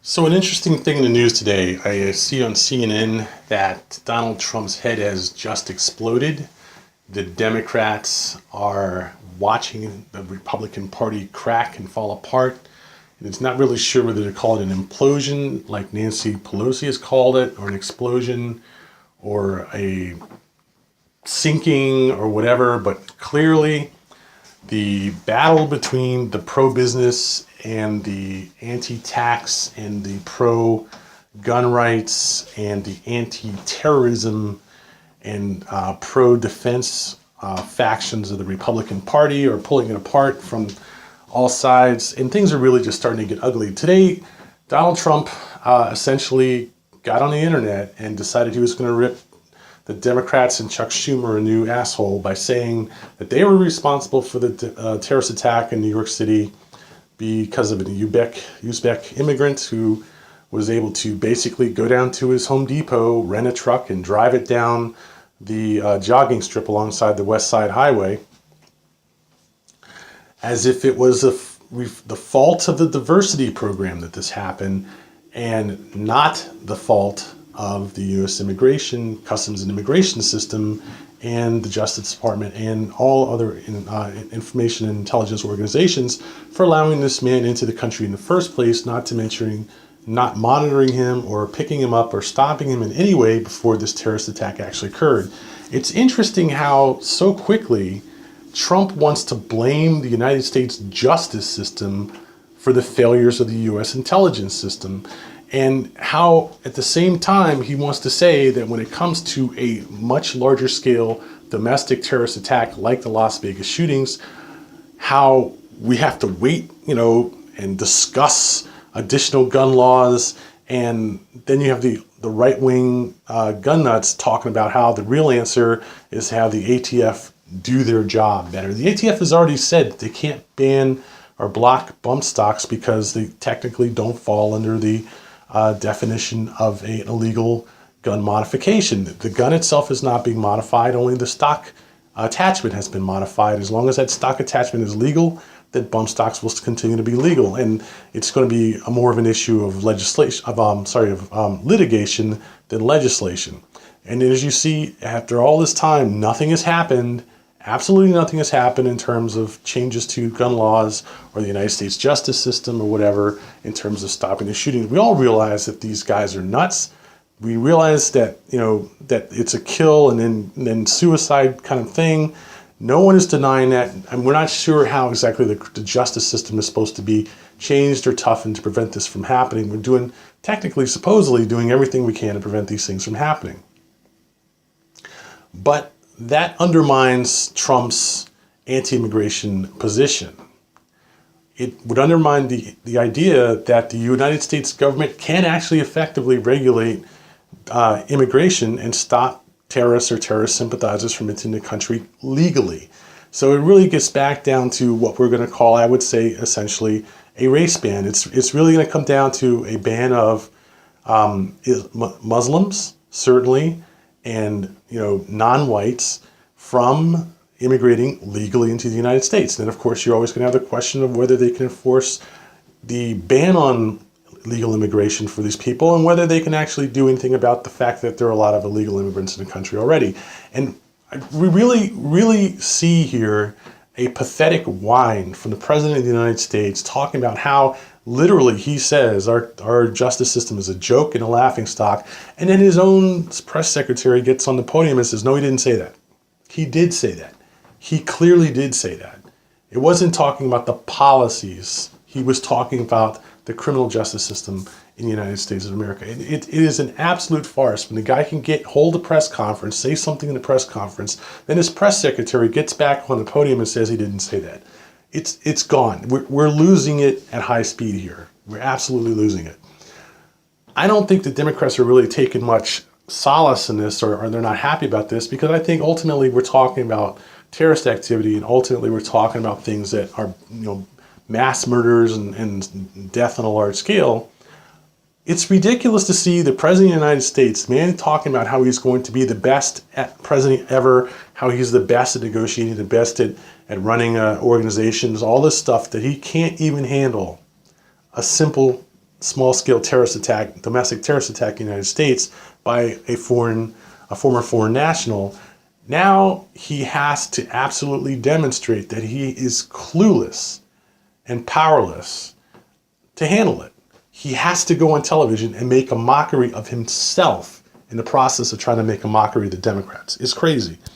So an interesting thing in the news today, I see on CNN that Donald Trump's head has just exploded. The Democrats are watching the Republican Party crack and fall apart. And it's not really sure whether to call it an implosion, like Nancy Pelosi has called it, or an explosion, or a sinking, or whatever. But clearly, the battle between the pro-business and the anti-tax and the pro-gun rights and the anti-terrorism and pro-defense factions of the Republican Party are pulling it apart from all sides, and things are really just starting to get ugly. Today, Donald Trump essentially got on the internet and decided he was going to rip the Democrats and Chuck Schumer a new asshole by saying that they were responsible for the terrorist attack in New York City because of an Uzbek immigrant who was able to basically go down to his Home Depot, rent a truck, and drive it down the jogging strip alongside the West Side Highway, as if it was the fault of the diversity program that this happened, and not the fault of the U.S. Immigration, Customs and Immigration System, and the Justice Department, and all other information and intelligence organizations for allowing this man into the country in the first place, not to mention not monitoring him or picking him up or stopping him in any way before this terrorist attack actually occurred. It's interesting how so quickly Trump wants to blame the United States justice system for the failures of the U.S. intelligence system, and how at the same time he wants to say that when it comes to a much larger scale domestic terrorist attack like the Las Vegas shootings, how we have to wait, and discuss additional gun laws. And then you have the right-wing gun nuts talking about how the real answer is to have the ATF do their job better. The ATF has already said that they can't ban or block bump stocks because they technically don't fall under the definition of an illegal gun modification. The gun itself is not being modified, only the stock attachment has been modified. As long as that stock attachment is legal, then bump stocks will continue to be legal, and it's going to be more of an issue of litigation than legislation. And as you see, after all this time, nothing has happened. Absolutely nothing has happened in terms of changes to gun laws or the United States justice system or whatever in terms of stopping the shootings. We all realize that these guys are nuts. We realize that, that it's a kill and then suicide kind of thing. No one is denying that, and we're not sure how exactly the justice system is supposed to be changed or toughened to prevent this from happening. We're supposedly doing everything we can to prevent these things from happening. But that undermines Trump's anti-immigration position. It would undermine the idea that the United States government can actually effectively regulate immigration and stop terrorists or terrorist sympathizers from entering the country legally. So it really gets back down to what we're going to call, I would say, essentially a race ban. It's really going to come down to a ban of Muslims, certainly, and non-whites from immigrating legally into the United States. And then, of course, you're always going to have the question of whether they can enforce the ban on legal immigration for these people and whether they can actually do anything about the fact that there are a lot of illegal immigrants in the country already. And we really, really see here a pathetic whine from the President of the United States talking about how literally he says our justice system is a joke and a laughingstock. And then his own press secretary gets on the podium and says, no, he didn't say that. He did say that. He clearly did say that. It wasn't talking about the policies. He was talking about the criminal justice system in the United States of America. It is an absolute farce when the guy can hold a press conference, say something in the press conference, then his press secretary gets back on the podium and says he didn't say that. It's gone. We're losing it at high speed here. We're absolutely losing it. I don't think the Democrats are really taking much solace in this, or they're not happy about this, because I think ultimately we're talking about terrorist activity, and ultimately we're talking about things that are, mass murders and death on a large scale. It's ridiculous to see the President of the United States, man, talking about how he's going to be the best president ever, how he's the best at negotiating, the best at running organizations, all this stuff, that he can't even handle a simple small-scale terrorist attack, domestic terrorist attack in the United States by a former foreign national. Now he has to absolutely demonstrate that he is clueless and powerless to handle it. He has to go on television and make a mockery of himself in the process of trying to make a mockery of the Democrats. It's crazy.